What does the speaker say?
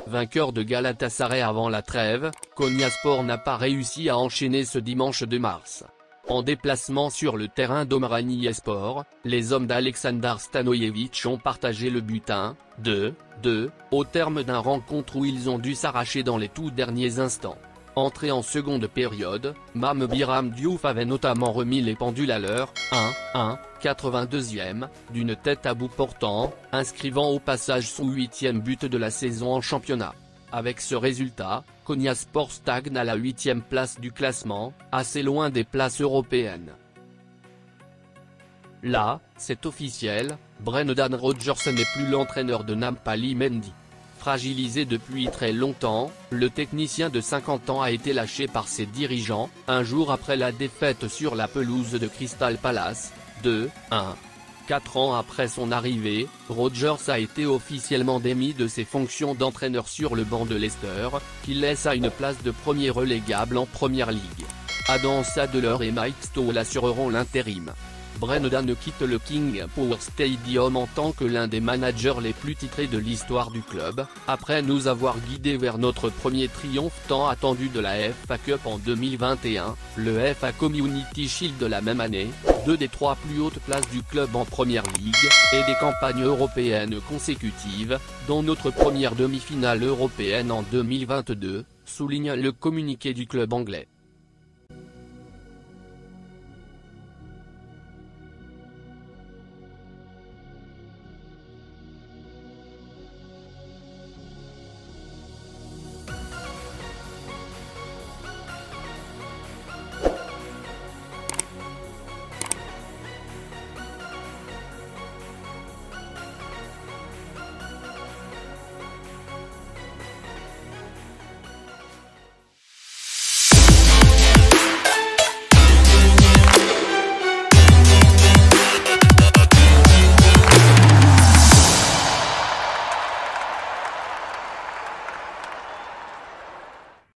Vainqueur de Galatasaray avant la trêve, Konyaspor n'a pas réussi à enchaîner ce dimanche 2 mars. En déplacement sur le terrain d'Omranispor, les hommes d'Aleksandar Stanojevic ont partagé le butin, 2-2, au terme d'un rencontre où ils ont dû s'arracher dans les tout derniers instants. Entré en seconde période, Mame Biram Diouf avait notamment remis les pendules à l'heure, 1-1, 82e, d'une tête à bout portant, inscrivant au passage son 8e but de la saison en championnat. Avec ce résultat, Konyaspor stagne à la 8e place du classement, assez loin des places européennes. Là, c'est officiel, Brendan Rodgers n'est plus l'entraîneur de Nampali Mendy. Fragilisé depuis très longtemps, le technicien de 50 ans a été lâché par ses dirigeants, un jour après la défaite sur la pelouse de Crystal Palace, 2-1. 4 ans après son arrivée, Rodgers a été officiellement démis de ses fonctions d'entraîneur sur le banc de Leicester, qui laisse à une place de premier relégable en Première Ligue. Adam Sadler et Mike Stoll assureront l'intérim. Brendan quitte le King Power Stadium en tant que l'un des managers les plus titrés de l'histoire du club, après nous avoir guidés vers notre premier triomphe tant attendu de la FA Cup en 2021, le FA Community Shield de la même année, 2 des 3 plus hautes places du club en Première Ligue, et des campagnes européennes consécutives, dont notre première demi-finale européenne en 2022, souligne le communiqué du club anglais.